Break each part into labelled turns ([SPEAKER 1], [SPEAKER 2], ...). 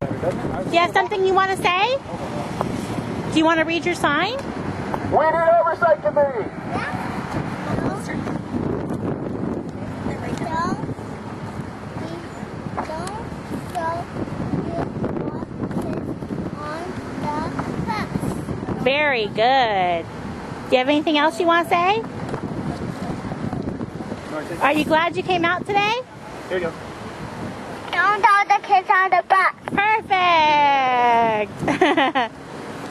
[SPEAKER 1] Do you have something you want to say? Do you want to read your sign?
[SPEAKER 2] We need oversight committee.
[SPEAKER 1] Very good. Do you have anything else you want to say? Are you glad you came out today?
[SPEAKER 2] Here you go.
[SPEAKER 3] Don't throw the kids on the bus.
[SPEAKER 1] Perfect.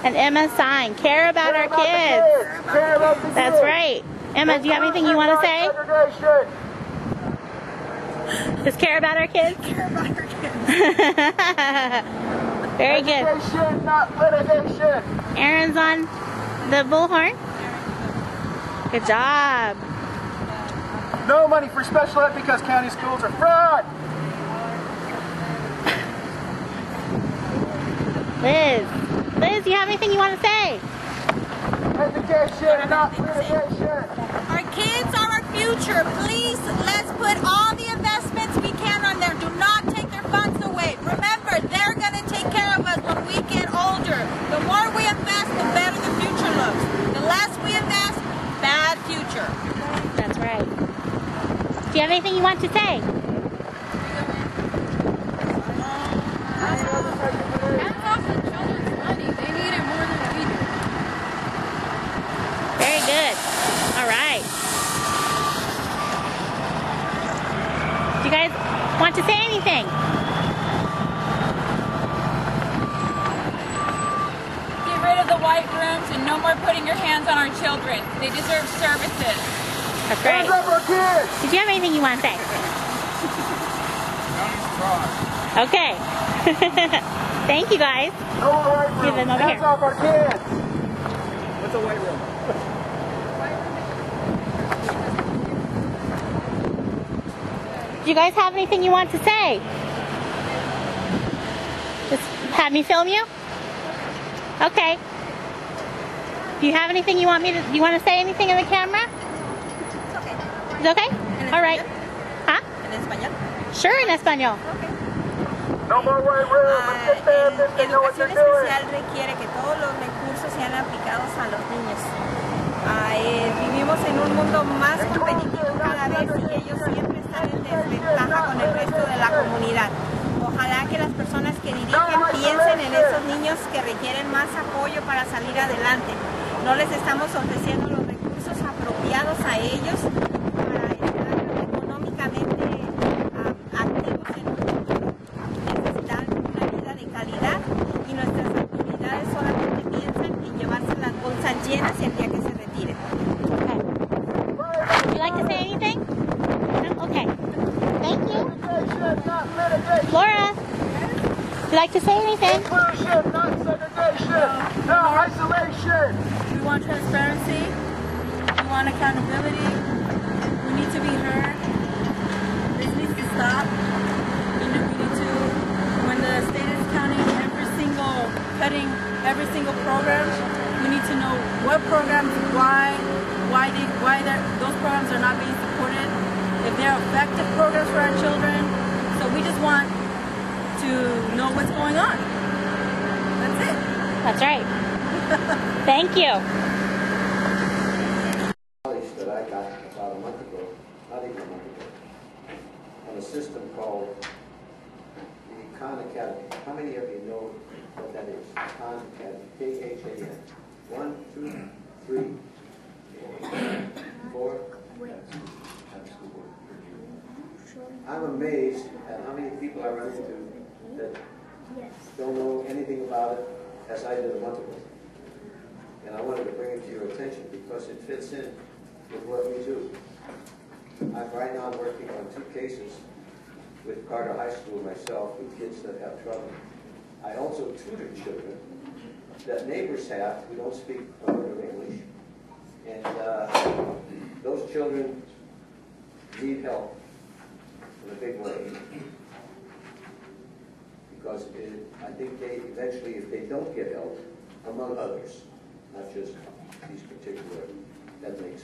[SPEAKER 1] And Emma's sign, care about our kids.
[SPEAKER 2] Care about the kids.
[SPEAKER 1] That's right. Emma, do you have anything you want to say? Just care about our kids?
[SPEAKER 3] Care about our kids.
[SPEAKER 1] Very good.
[SPEAKER 2] Education, not litigation.
[SPEAKER 1] Aaron's on the bullhorn. Good job.
[SPEAKER 2] No money for special ed because county schools are fraud.
[SPEAKER 1] Liz, do you have anything you want to say?
[SPEAKER 2] Education, not litigation.
[SPEAKER 4] Our kids are our future. Please, let's put all the investments we can on them. Do not take their funds away. Remember, they're going to take care of us when we get older. The more we invest, the better the future looks. The less we invest, bad future.
[SPEAKER 1] That's right. Do you have anything you want to say? Very good. All right. Do you guys want to say anything?
[SPEAKER 4] Get rid of the white rooms and no more putting your hands on our children. They deserve services.
[SPEAKER 1] That's right.
[SPEAKER 2] Hands up our kids.
[SPEAKER 1] Did you have anything you want to say? Okay. Thank you guys.
[SPEAKER 2] No more white room.
[SPEAKER 1] Give them over
[SPEAKER 2] Hands
[SPEAKER 1] here.
[SPEAKER 2] off our kids. What's a white room?
[SPEAKER 1] Do you guys have anything you want to say? Just have me film you? Okay. Do you have anything you want me to, do you want to say anything in the camera?
[SPEAKER 4] It's okay.
[SPEAKER 1] It's okay? All right. Huh?
[SPEAKER 4] ¿En español?
[SPEAKER 1] Sure, en español.
[SPEAKER 2] No more white room. Let's get them. They know what they're
[SPEAKER 5] Educación
[SPEAKER 2] doing.
[SPEAKER 5] especial requiere que todos los recursos sean aplicados a los niños. Vivimos en un mundo más competitivo cada vez y ellos siempre están en desventaja con el resto de la comunidad. Ojalá que las personas que dirigen piensen en esos niños que requieren más apoyo para salir adelante. No les estamos ofreciendo los recursos apropiados a ellos para estar económicamente activos en un futuro. Necesitan una vida de calidad y nuestras autoridades solamente piensan en llevarse las bolsas llenas el día que se retiren.
[SPEAKER 1] Okay. Would you like to say anything? No? Okay. Thank you. Laura, would you like to say anything?
[SPEAKER 2] Inclusion, not segregation. No isolation.
[SPEAKER 5] We want transparency. We want accountability. We need to be heard. This needs to stop. We need to, when the state is counting cutting every single program, we need to know what programs, why those programs are not being supported, if they're effective programs for our children. So we just want to know what's going on. That's it.
[SPEAKER 1] That's right. Thank you.
[SPEAKER 6] That I got about a month ago, not even a month ago, on a system called the Khan Academy. How many of you know what that is? Khan Academy, K-H-A-N. 1, 2, 3, 4. I'm amazed at how many people I run into that don't know anything about it as I did a month ago. And I wanted to bring it to your attention because it fits in with what we do. Right now I'm working on 2 cases with Carter High School myself with kids that have trouble. I also tutor children that neighbors have who don't speak a word of English. And those children need help in a big way. Because I think they eventually, if they don't get help, among others, not just these particular ethnic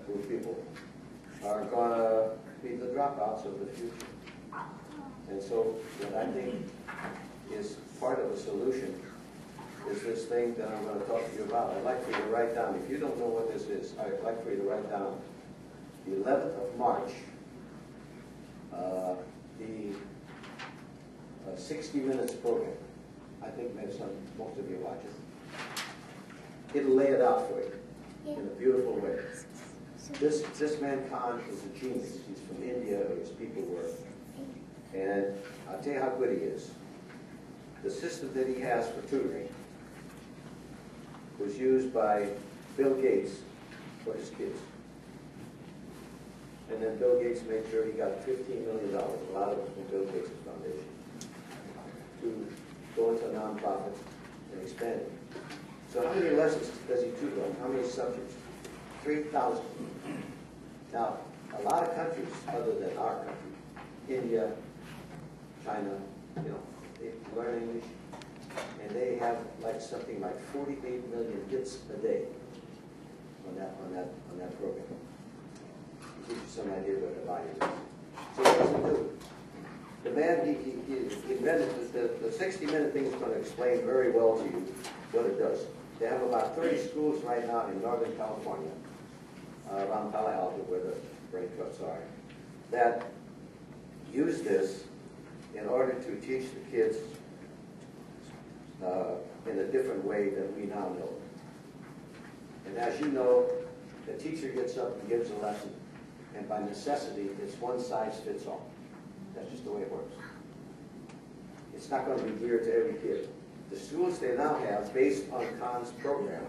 [SPEAKER 6] group of people, are going to be the dropouts of the future. And so what I think solution is this thing that I'm going to talk to you about. I'd like for you to write down, if you don't know what this is, I'd like for you to write down the 11th of March, the 60 Minutes program. I think maybe most of you watch it. It'll lay it out for you in a beautiful way. This man Khan is a genius. He's from India, where his people were. And I'll tell you how good he is. The system that he has for tutoring was used by Bill Gates for his kids. And then Bill Gates made sure he got $15 million, a lot of it from Bill Gates' foundation, to go into a nonprofit and expand it. So how many lessons does he tutor on? How many subjects? 3,000. Now, a lot of countries other than our country, India, China, you know, they learn English, and they have like something like 48 million hits a day on that program. To give you some idea what the value is. So what does it do? The man, he invented the 60-minute thing is going to explain very well to you what it does. They have about 30 schools right now in Northern California, around Palo Alto, where the brain trusts are, that use this in order to teach the kids in a different way than we now know. And as you know, the teacher gets up and gives a lesson, and by necessity, it's one size fits all. That's just the way it works. It's not going to be geared to every kid. The schools they now have, based on Khan's program,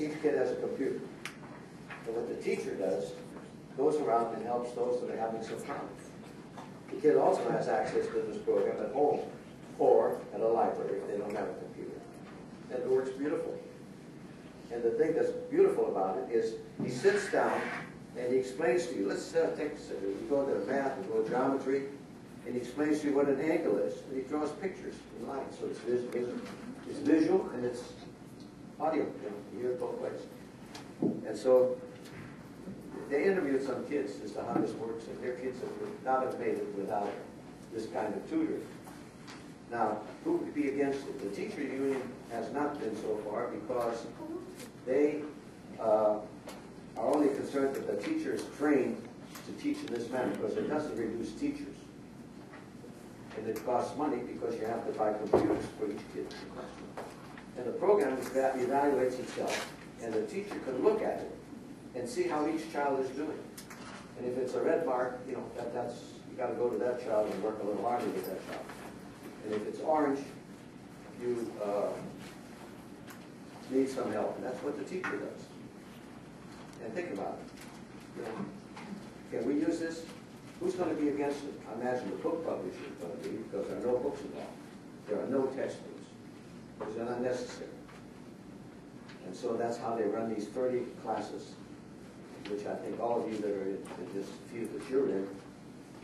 [SPEAKER 6] each kid has a computer. And what the teacher does, goes around and helps those that are having some problems. The kid also has access to this program at home or at a library if they don't have a computer. And it works beautifully. And the thing that's beautiful about it is he sits down and he explains to you, let's take this, you go to math, you go to geometry, and he explains to you what an angle is. And he draws pictures in lines. So it's visual and it's audio. You hear it both ways. And so they interviewed some kids as to how this works, and their kids would not have made it without this kind of tutoring. Now, who would be against it? The teacher union has not been so far because they are only concerned that the teacher is trained to teach in this manner, because it doesn't reduce teachers. And it costs money because you have to buy computers for each kid in the classroom. And the program evaluates itself, and the teacher can look at it and see how each child is doing. And if it's a red mark, you know, that's you got to go to that child and work a little harder with that child. And if it's orange, you need some help, and that's what the teacher does. And think about it. You know, can we use this? Who's going to be against it? I imagine the book publisher is going to be, because there are no books involved. There are no textbooks, because they're not necessary. And so that's how they run these 30 classes, which I think all of you that are in this field that you're in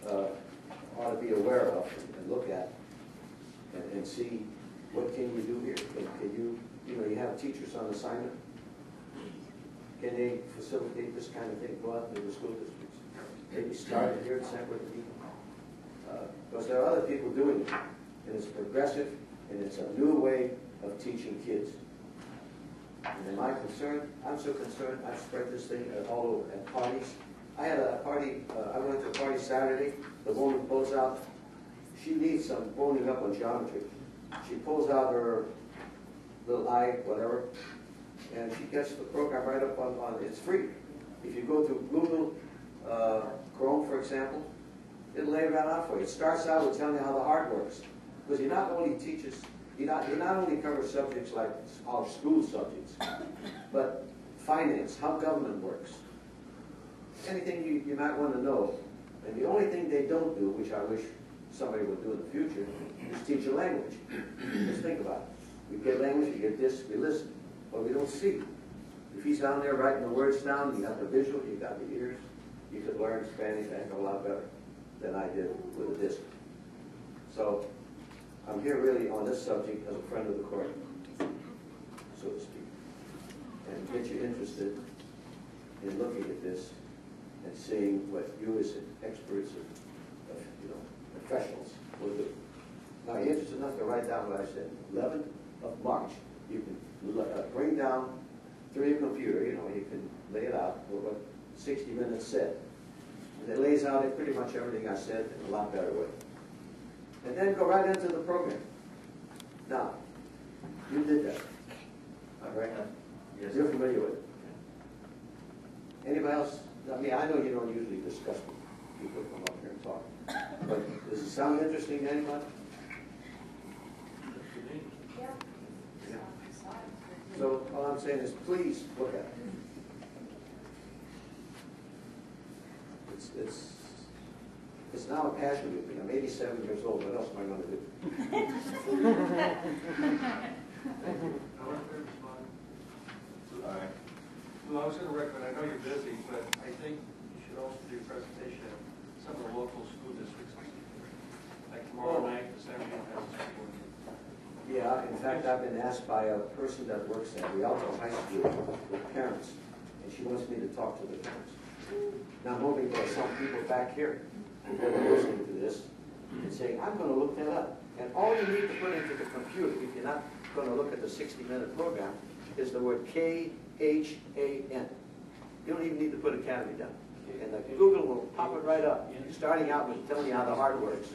[SPEAKER 6] ought to be aware of and look at and see what can you do here. Can you, you have teachers on assignment. Can they facilitate this kind of thing? Go out to the school districts. Maybe start it here at San Bernardino. Because there are other people doing it, and it's progressive, and it's a new way of teaching kids. And am I concerned? I'm so concerned. I've spread this thing all over at parties. I had a party, I went to a party Saturday. The woman pulls out, she needs some boning up on geometry. She pulls out her little eye, whatever, and she gets the program right up on it's free. If you go to Google Chrome, for example, it'll lay it right out for you. It starts out with telling you how the heart works. Because he not only teaches, he not only covers subjects like our school subjects, but finance, how government works. Anything you might want to know. And the only thing they don't do, which I wish somebody would do in the future, is teach a language. Just think about it. We get language, we get this, we listen, but we don't see. If he's down there writing the words down, you got the visual, you got the ears, you could learn Spanish a heck of a lot better than I did with a disc. So I'm here really on this subject as a friend of the court, so to speak, and get you interested in looking at this and seeing what you as experts of professionals will do. Now, enough to write down what I said. 11th of March, you can bring down through your computer, you know, you can lay it out what 60 Minutes said. And it lays out pretty much everything I said in a lot better way. And then go right into the program. Now, you did that. All right? Yes. You're familiar with it. Anybody else? I mean, I know you don't usually discuss with people who come up here and talk. But does it sound interesting to anybody?
[SPEAKER 3] Yeah.
[SPEAKER 6] Yeah. So all I'm saying is please look at it. It's now a passion with me. I'm 87 years old. What else am I going to do?
[SPEAKER 2] All right. Well, I was going to recommend, I know you're busy, but I think you should also do a presentation at some of the local school districts. Like tomorrow night, the San Diego has a school.
[SPEAKER 6] Yeah, in fact, I've been asked by a person that works at Rialto High School with parents, and she wants me to talk to the parents. Now, I'm hoping there are some people back here who are listening to this and saying, I'm going to look that up. And all you need to put into the computer, if you're not going to look at the 60-minute program, is the word K-H-A-N. You don't even need to put Academy down. And Google will pop it right up, starting out with telling you how the heart works.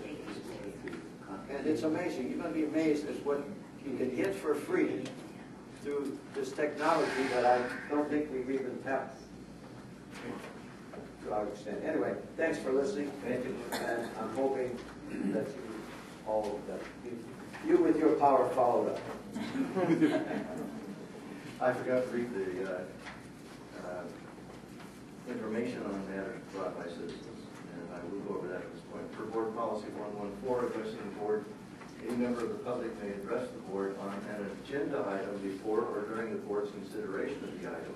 [SPEAKER 6] And it's amazing. You're going to be amazed at what you can get for free through this technology that I don't think we've even tapped to our extent. Anyway, thanks for listening. Thank you. And I'm hoping that you with your power followed up.
[SPEAKER 7] I forgot to read the information on matters brought by citizens, and I will go over that at this point. For Board Policy 114, addressing the board, any member of the public may address the board on an agenda item before or during the board's consideration of the item.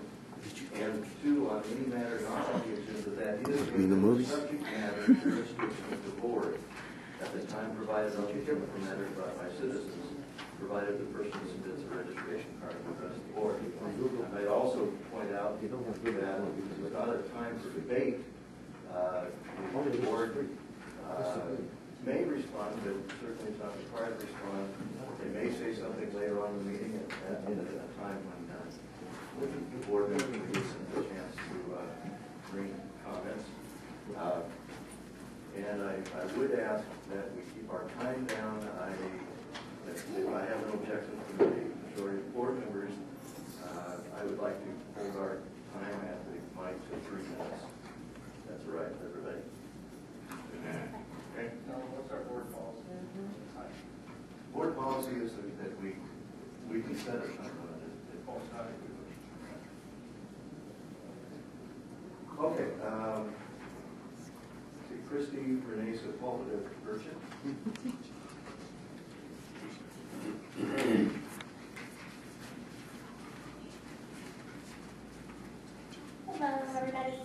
[SPEAKER 7] And 2, on any matter not on the agenda that is within the subject matter jurisdiction of the board at the time provided on the agenda for matters brought by citizens, provided the person submits a registration card to address the board. And I also point out that it's not a time for debate. The board may respond, but certainly it's not required to respond. They may say something later on in the meeting at a time when the board members gives them the chance to bring comments. And I would ask that we keep our time down. If I have no objection from the majority of board members, I would like to hold our time at the mic to 3 minutes. That's all right with everybody.
[SPEAKER 2] Okay. Now, what's our board policy?
[SPEAKER 7] Board policy is that we can set a time limit. Okay. See, Christy Renee Sepulveda Burchett.
[SPEAKER 8] Hello, everybody.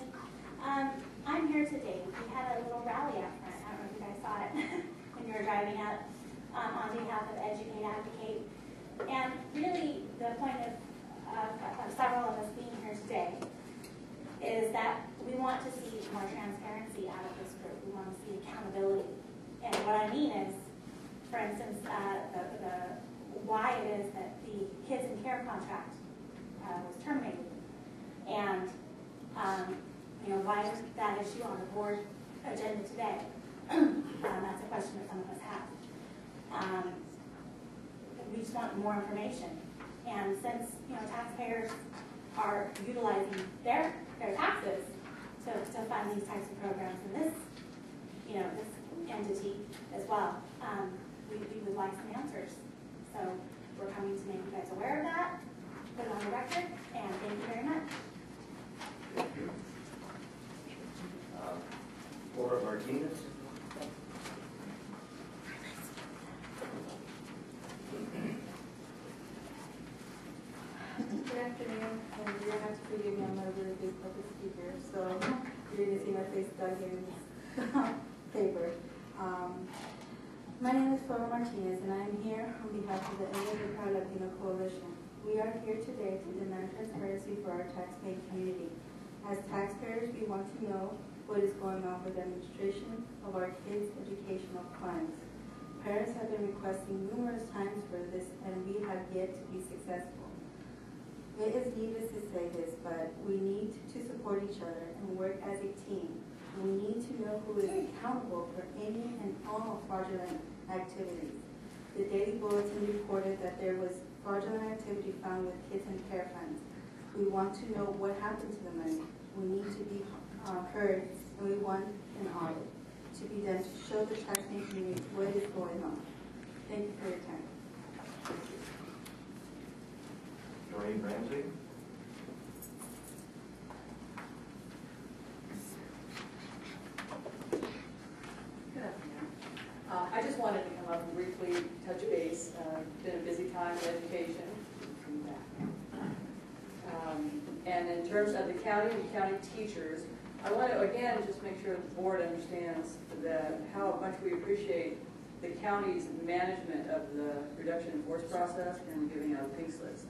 [SPEAKER 8] I'm here today. We had a little rally out front. I don't know if you guys saw it when you were driving up on behalf of Educate Advocate. And really, the point of several of us being here today is that we want to see more transparency out of this group. We want to see accountability. And what I mean is, for instance, why it is that the Kids in Care contract was terminated. And why is that issue on the board agenda today? That's a question that some of us have. We just want more information. And since taxpayers are utilizing their taxes to fund these types of programs, and this entity as well, we would like some answers. So we're coming to make you guys aware of that, put it on the record, and thank you very much.
[SPEAKER 7] Thank you. Laura Martinez.
[SPEAKER 9] Good afternoon, and you're going to have to forgive me, I'm not a really big public speaker, so you're going to see my face dug in this paper. My name is Laura Martinez, and I am here on behalf of the Ella Proud Latino Coalition. We are here today to demand transparency for our taxpaying community. As taxpayers, we want to know what is going on with the administration of our kids' educational funds. Parents have been requesting numerous times for this, and we have yet to be successful. It is needless to say this, but we need to support each other and work as a team. We need to know who is accountable for any and all fraudulent activities. The Daily Bulletin reported that there was fraudulent activity found with kids and care funds. We want to know what happened to the money. We need to be heard, and we want an audit to be done to show the taxpaying community what is going on. Thank you for your time.
[SPEAKER 7] Doreen Ramsey.
[SPEAKER 10] Good afternoon. I just wanted to come up and briefly touch base. Been a busy time in education. And in terms of the county and county teachers, I want to again just make sure the board understands that how much we appreciate the county's management of the reduction in force process and giving out pink slips.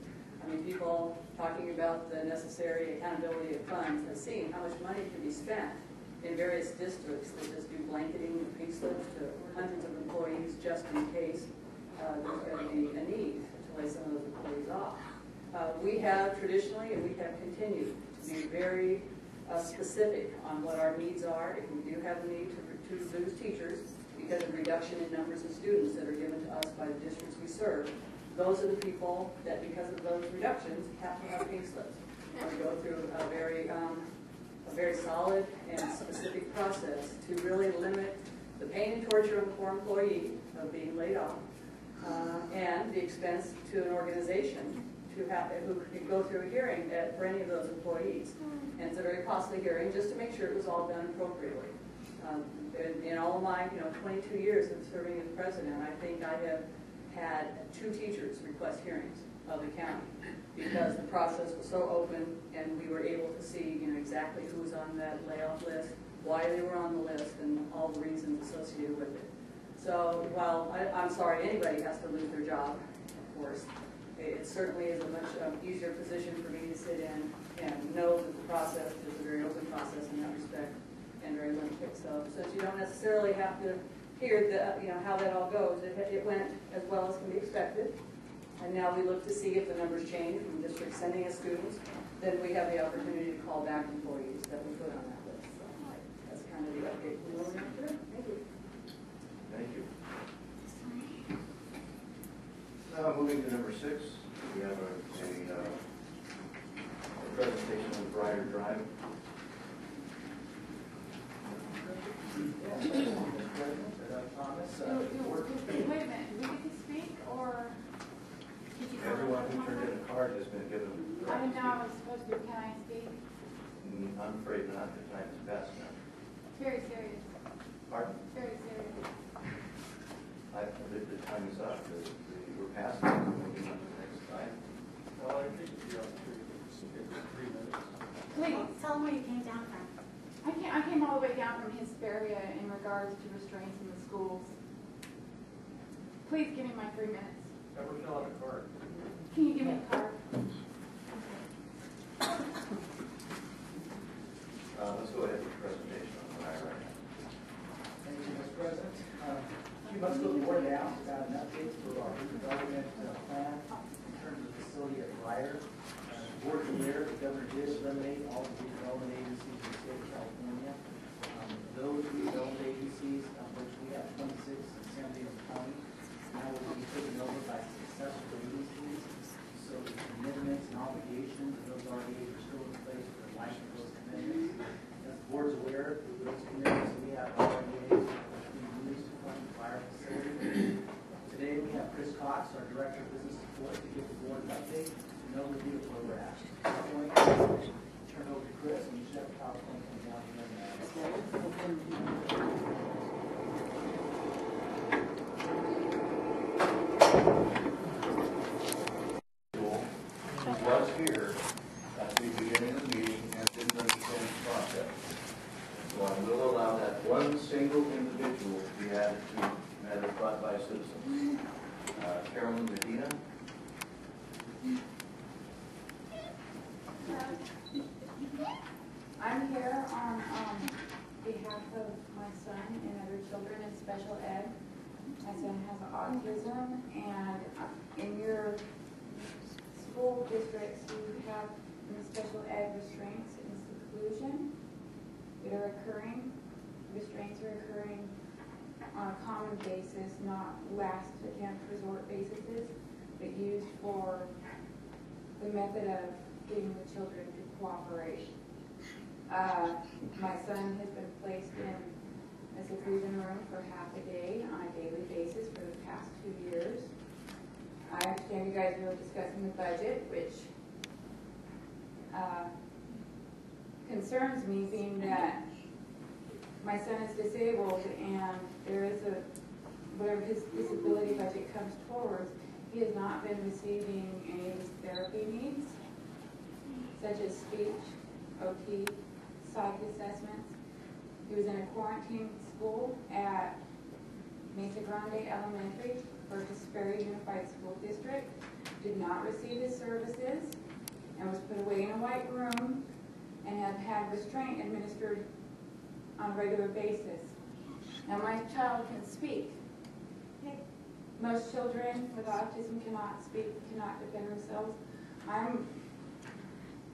[SPEAKER 10] I mean, people talking about the necessary accountability of funds have seen how much money can be spent in various districts that just do blanketing of pink slips to hundreds of employees just in case there's going to be a need to lay some of those employees off. We have traditionally, and we have continued to be very specific on what our needs are. If we do have a need to lose teachers because of reduction in numbers of students that are given to us by the districts we serve, those are the people that, because of those reductions, have to have pink slips. We go through a very solid and specific process to really limit the pain and torture of the poor employee of being laid off and the expense to an organization who could go through a hearing for any of those employees. And it's a very costly hearing just to make sure it was all done appropriately. In all of my 22 years of serving as president, I think I have had 2 teachers request hearings of the county because the process was so open and we were able to see exactly who was on that layoff list, why they were on the list, and all the reasons associated with it. So while I'm sorry anybody has to lose their job, of course, it certainly is a much easier position for me to sit in and know that the process is a very open process in that respect and very limited. So since you don't necessarily have to hear how that all goes, it went as well as can be expected. And now we look to see if the numbers change from districts sending us students, then we have the opportunity to call back employees that we put on that list. So that's kind of the update from where we're at today. Thank you.
[SPEAKER 7] Thank you. Now moving to number 6, we have a presentation on Briar Drive.
[SPEAKER 11] Thomas, wait a minute, do we get to speak, or did you?
[SPEAKER 7] Everyone who turned in a card has been given.
[SPEAKER 11] I didn't know I was supposed to. Can I speak?
[SPEAKER 7] I'm afraid not. The time is past now.
[SPEAKER 11] It's very serious.
[SPEAKER 7] Pardon?
[SPEAKER 11] Very serious.
[SPEAKER 7] I believe the time is up. We're past it. Moving on to the next slide.
[SPEAKER 2] Well, I think the opportunity to speak for 3 minutes.
[SPEAKER 11] Please.
[SPEAKER 8] Tell them where you came down from.
[SPEAKER 11] I came all the way down from Hesperia in regards to restraints in the schools. Please give me my 3 minutes.
[SPEAKER 2] Never fill out a card.
[SPEAKER 11] Can you give me a card?
[SPEAKER 7] Let's go ahead with the presentation on the right now.
[SPEAKER 12] Thank you, Mr. President. A few months ago, the board announced an update for our redevelopment plan in terms of the facility at Briar. The board is aware the governor did eliminate all the redevelopment agencies in the state of California. Those redevelopment agencies, of which we have 26 in San Diego County, now will be taken over by successful agencies. So the commitments and obligations of those RDAs are still in place for the life of those commitments. As the board is aware, those commitments we have RDAs are being used to fund the fire facility. Today we have Chris Cox, our Director of Business Support, to give the board an update and overview of where we're at. I'm going to turn it over to Chris, and you should have a PowerPoint come down here.
[SPEAKER 7] Was here at the beginning of the meeting and didn't understand the process. So I will allow that one single individual to be added to matters brought by citizens. Carolyn Medina.
[SPEAKER 11] I'm here on behalf of my son and other children in special ed. My son has autism, and in your school districts, you have special ed restraints and seclusion that are occurring. Restraints are occurring on a common basis, not last against resort basis, but used for the method of getting the children to cooperate. My son has been placed in a seclusion room for half a day on a daily basis for the past 2 years. I understand you guys were discussing the budget, which concerns me, being that my son is disabled and there is whatever his disability budget comes towards, he has not been receiving any of his therapy needs, such as speech, OT, psych assessments. He was in a quarantine school at Mesa Grande Elementary, Purchase Ferry Unified School District, did not receive his services, and was put away in a white room, and have had restraint administered on a regular basis. Now my child can speak. Most children with autism cannot speak, cannot defend themselves. I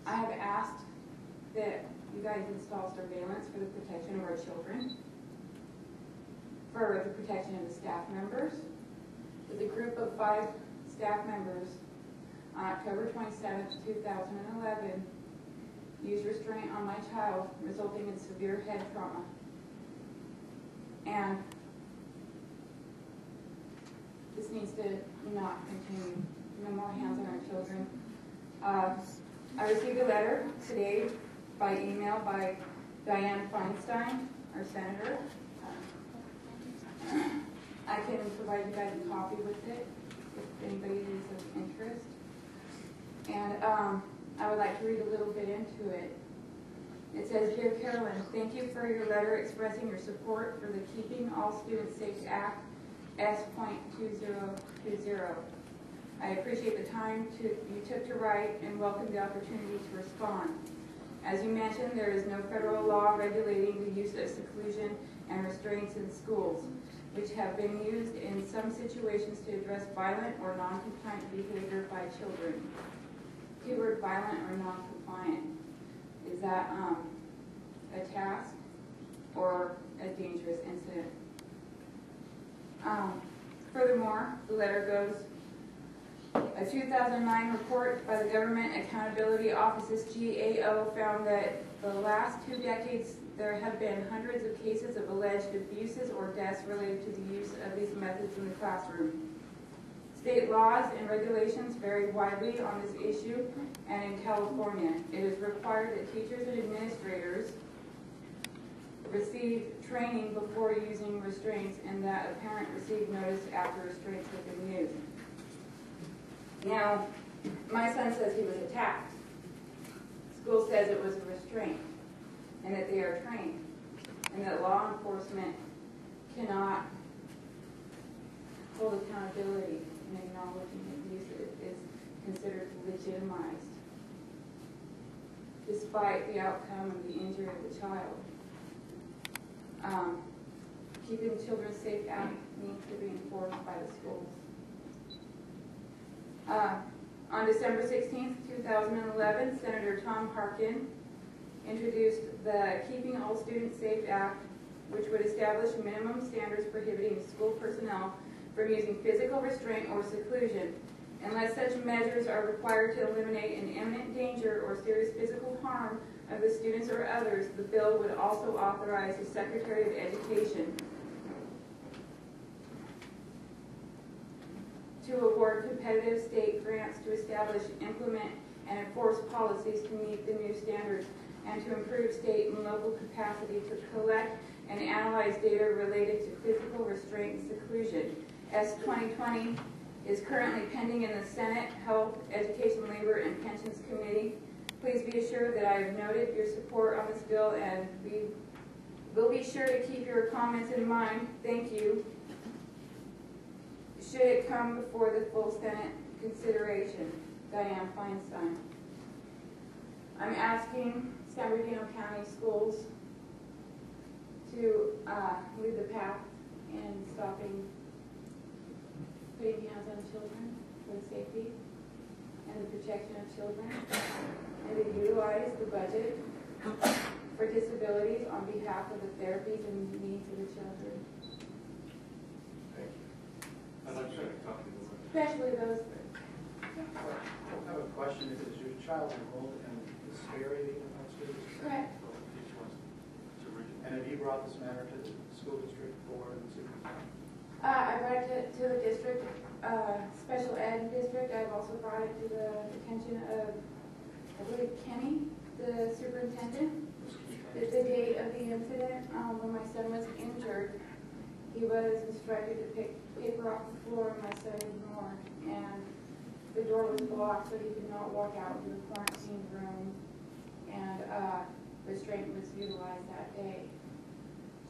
[SPEAKER 11] have asked that you guys install surveillance for the protection of our children, for the protection of the staff members. With a group of 5 staff members on October 27th, 2011, used restraint on my child, resulting in severe head trauma. And this needs to not continue. No more hands on our children. I received a letter today by email by Dianne Feinstein, our senator. I can provide you guys a copy with it if anybody is of interest. And I would like to read a little bit into it. It says, "Dear Carolyn, thank you for your letter expressing your support for the Keeping All Students Safe Act S.2020. I appreciate the time you took to write and welcome the opportunity to respond. As you mentioned, there is no federal law regulating the use of seclusion and restraints in schools, which have been used in some situations to address violent or non-compliant behavior by children." Keyword violent or non-compliant. Is that a task or a dangerous incident? Furthermore, the letter goes, a 2009 report by the Government Accountability Office's GAO found that the last 2 decades there have been hundreds of cases of alleged abuses or deaths related to the use of these methods in the classroom. State laws and regulations vary widely on this issue, and in California, it is required that teachers and administrators receive training before using restraints, and that a parent receive notice after restraints have been used. Now, my son says he was attacked. School says it was a restraint, and that they are trained, and that law enforcement cannot hold accountability in acknowledging abuse is considered legitimized, despite the outcome of the injury of the child. Keeping Children Safe Act needs to be enforced by the schools. On December 16th, 2011, Senator Tom Harkin introduced the Keeping All Students Safe Act, which would establish minimum standards prohibiting school personnel from using physical restraint or seclusion. Unless such measures are required to eliminate an imminent danger or serious physical harm of the students or others, the bill would also authorize the Secretary of Education to award competitive state grants to establish, implement, and enforce policies to meet the new standards, and to improve state and local capacity to collect and analyze data related to physical restraint and seclusion. S-2020 is currently pending in the Senate Health, Education, Labor, and Pensions Committee. Please be assured that I have noted your support on this bill, and we will be sure to keep your comments in mind. Thank you. Should it come before the full Senate consideration. Dianne Feinstein. I'm asking San Bernardino County Schools to lead the path in stopping putting hands on children for the safety and the protection of children, and to utilize the budget for disabilities on behalf of the therapies and needs of the children.
[SPEAKER 7] Thank you.
[SPEAKER 2] I'd like to copy the one.
[SPEAKER 11] Especially those.
[SPEAKER 12] I have a question. Is your child enrolled in the Sperry students?
[SPEAKER 11] Correct.
[SPEAKER 12] And have you brought this matter to the school district board and superintendent?
[SPEAKER 11] I brought it to the district, special ed district. I've also brought it to the attention of, I believe, Kenny, the superintendent. The date of the incident, when my son was injured, he was instructed to pick paper off the floor, and my son ignored. And the door was blocked, so he could not walk out to the quarantine room. And restraint was utilized that day.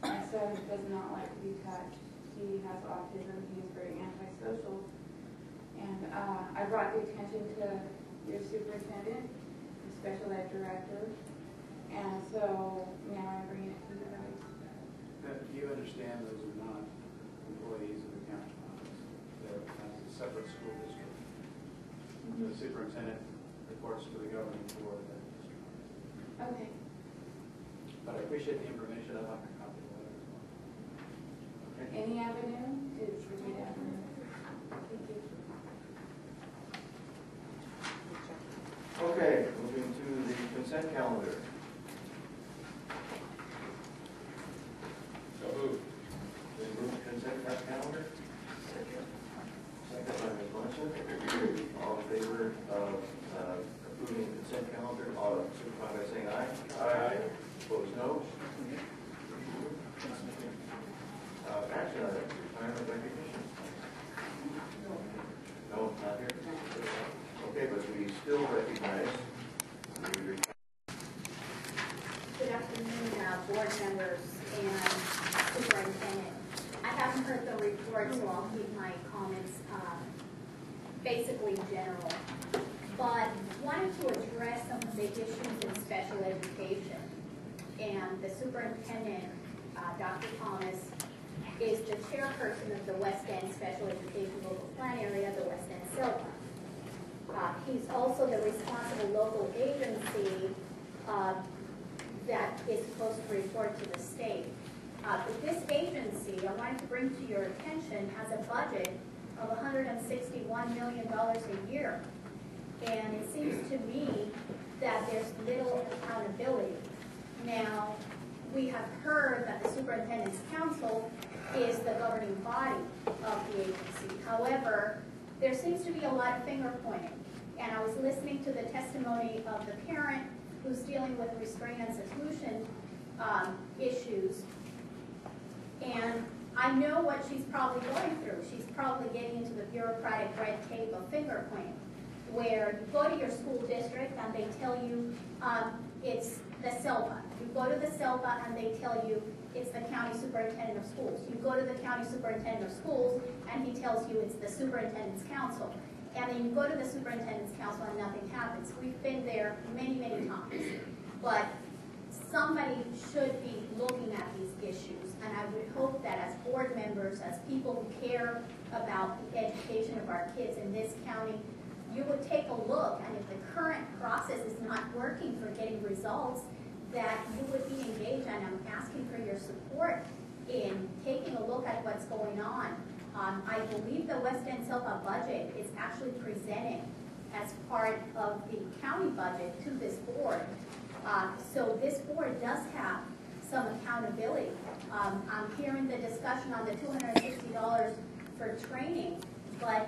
[SPEAKER 11] My son does not like to be touched. He has autism. He is very antisocial. And I brought the attention to your superintendent, the special ed director, and so now I'm bringing it to you guys.
[SPEAKER 12] Do you understand those are not employees of the county office? They're a separate school district. The superintendent reports to the governing board of that district.
[SPEAKER 11] Okay.
[SPEAKER 12] But I appreciate the information. I'd like a copy of that as well. Okay.
[SPEAKER 11] Any avenue is a good avenue. Thank you.
[SPEAKER 7] Okay, moving to the consent calendar.
[SPEAKER 2] So moved.
[SPEAKER 7] Then move the consent calendar. Second by Ms. Blanchard. All in favor of approving the consent calendar, all signify by saying aye. Aye. Opposed, no. Action items, retirement recognition. No, not here. Okay, but we still recognize the
[SPEAKER 8] Good afternoon, board members and superintendent. I haven't heard the report, so I'll keep my comments basically general. But wanted to address some of the issues in special education. And the superintendent, Dr. Thomas, is the chairperson of the West End Special Education Local Plan Area, the West End SILPA. He's also the responsible local agency that is supposed to report to the state. But this agency, I wanted to bring to your attention, has a budget of $161 million a year. And it seems to me that there's little accountability. Now, we have heard that the Superintendent's Council is the governing body of the agency. However, there seems to be a lot of finger pointing. And I was listening to the testimony of the parent who's dealing with restraint and seclusion issues. And I know what she's probably going through. She's probably getting into the bureaucratic red tape of finger pointing, where you go to your school district and they tell you it's the SELPA. You go to the SELPA and they tell you it's the county superintendent of schools. You go to the county superintendent of schools and he tells you it's the superintendent's council. And then you go to the superintendent's council and nothing happens. We've been there many, many times. But somebody should be looking at these issues. And I would hope that as board members, as people who care about the education of our kids in this county, you would take a look, and if the current process is not working for getting results, that you would be engaged, and I'm asking for your support in taking a look at what's going on. I believe the West End SELPA budget is actually presented as part of the county budget to this board. So this board does have some accountability. I'm hearing the discussion on the $260 for training, but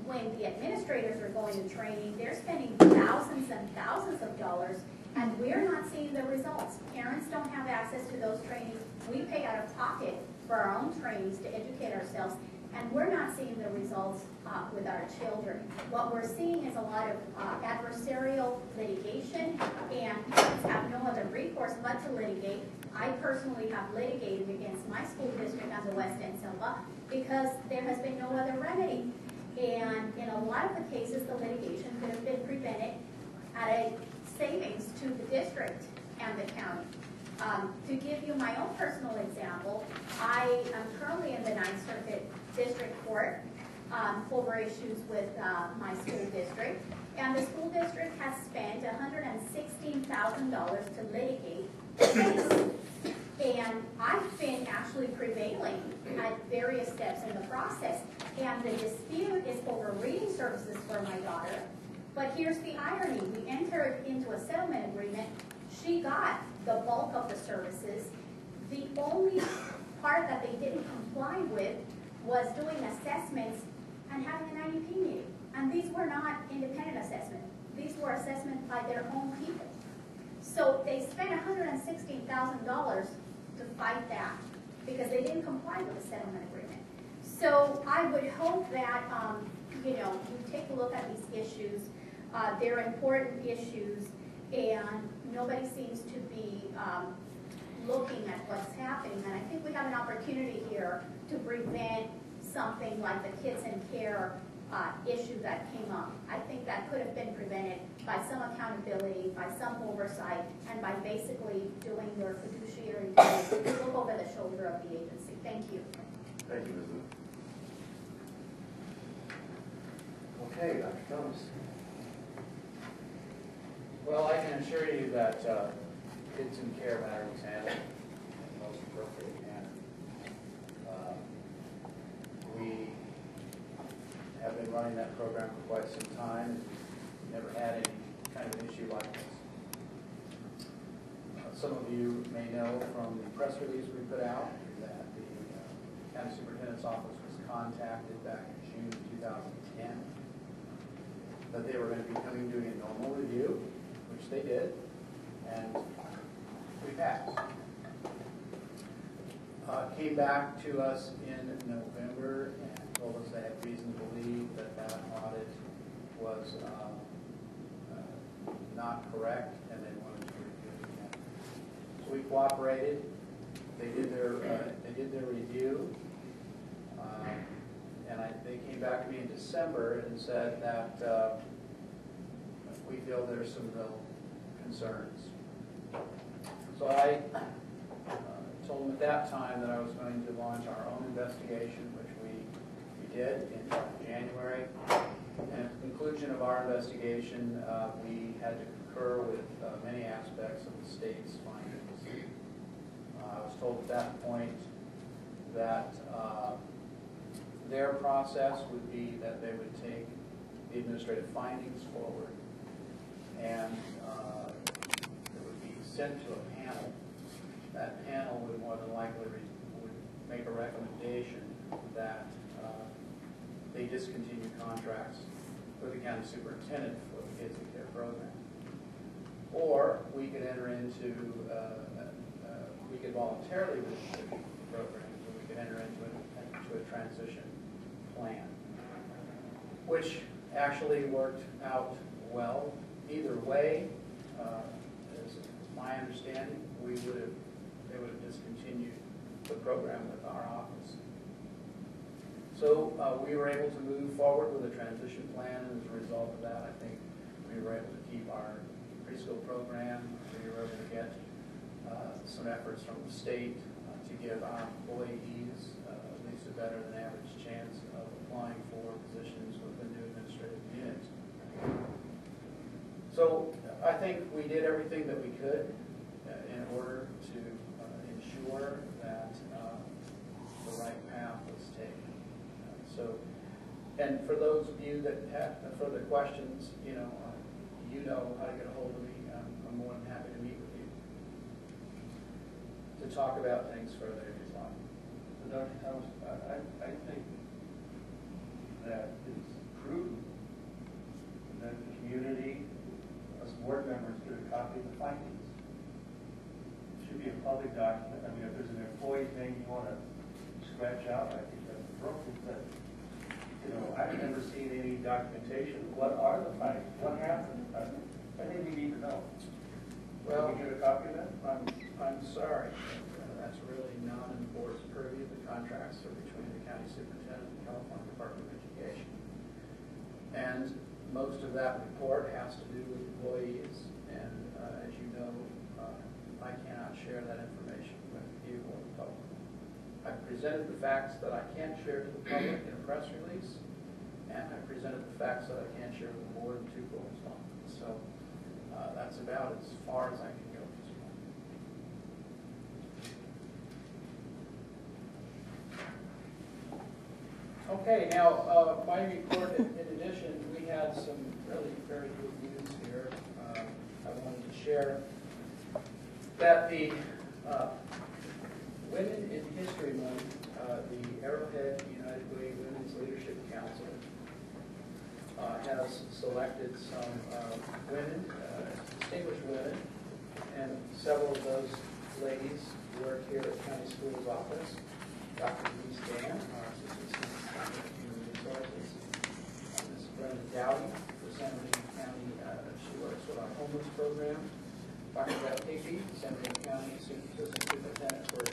[SPEAKER 8] when the administrators are going to training, they're spending thousands and thousands of dollars, and we're not seeing the results. Parents don't have access to those trainings. We pay out of pocket for our own trainings to educate ourselves, and we're not seeing the results with our children. What we're seeing is a lot of adversarial litigation, and parents have no other recourse but to litigate. I personally have litigated against my school district as a West End SELPA because there has been no other remedy. And in a lot of the cases, the litigation could have been prevented at a savings to the district and the county. To give you my own personal example, I am currently in the 9th Circuit District Court. over issues with my school district. And the school district has spent $116,000 to litigate the case. And I've been actually prevailing at various steps in the process. And the dispute is over reading services for my daughter. But here's the irony. We entered into a settlement agreement. She got the bulk of the services. The only part that they didn't comply with was doing assessments and having an IEP meeting. And these were not independent assessments. These were assessments by their own people. So they spent $116,000 to fight that because they didn't comply with the settlement agreement. So I would hope that you take a look at these issues. They're important issues, and nobody seems to be looking at what's happening. And I think we have an opportunity here to prevent something like the kids in care issue that came up. I think that could have been prevented by some accountability, by some oversight, and by basically doing your fiduciary duty to look over the shoulder of the agency. Thank you.
[SPEAKER 7] Thank you, Ms. Wu. Okay, Dr. Thomas.
[SPEAKER 13] Well, I can assure you that kids in care matter was handled in the most appropriate manner. We have been running that program for quite some time. We've never had any kind of an issue like this. Some of you may know from the press release we put out that the County Superintendent's Office was contacted back in June of 2010 that they were going to be coming doing a normal review, which they did, and we passed. Came back to us in November and told us they had reason to believe that that audit was not correct, and they wanted to review it again. So we cooperated. They did their review, and they came back to me in December and said that we feel there's some real concerns. So I told them at that time that I was going to launch our own investigation, which we did in January. And at the conclusion of our investigation, we had to concur with many aspects of the state's findings. I was told at that point that their process would be that they would take the administrative findings forward, and it would be sent to a panel. That panel would more than likely would make a recommendation that they discontinue contracts with the county superintendent for the kids in care program. Or we could enter into, we could voluntarily discontinue the program, or we could enter into a transition plan, which actually worked out well. Either way, as my understanding, they would have discontinued the program with our office. So we were able to move forward with a transition plan, and as a result of that, I think we were able to keep our preschool program. We were able to get some efforts from the state to give our employees at least a better than average chance of applying for positions within the administrative unit. So I think we did everything that we could in order to ensure that the right path was taken. And for those of you that have further questions, you know how to get a hold of me. I'm more than happy to meet with you to talk about things further if you'd like.
[SPEAKER 2] So Dr. Thomas, I think that it's prudent that the community, us board members, get a copy of the findings. It should be a public document. I mean, if there's an employee's name you want to scratch out, I think that's appropriate. But I've never seen any documentation. What are the findings? What happened? I think we need to know.
[SPEAKER 13] Well,
[SPEAKER 2] can we get a copy of that?
[SPEAKER 13] I'm sorry. That's really not in the board's purview. The contracts are between the county superintendent and the California Department of Education. And most of that report has to do with employees. And as you know, I cannot share that information with you or the public. I've presented the facts that I can share to the public in a press release, and I presented the facts that I can't share with the board and 2 goals on. So that's about as far as I can go at this point. Okay, now my report, in addition, we had some really very good news here. I wanted to share that the Women in History Month, the Arrowhead United Way Women's Leadership Council has selected some women, distinguished women, and several of those ladies work here at County School's office. Dr. Lee Stan, our Assistant Superintendent of Human Resources. Ms. Brenda Dowdy, for San Bernardino County, she works with our homeless program. Dr. Beth Higbee, San Bernardino County Assistant Superintendent for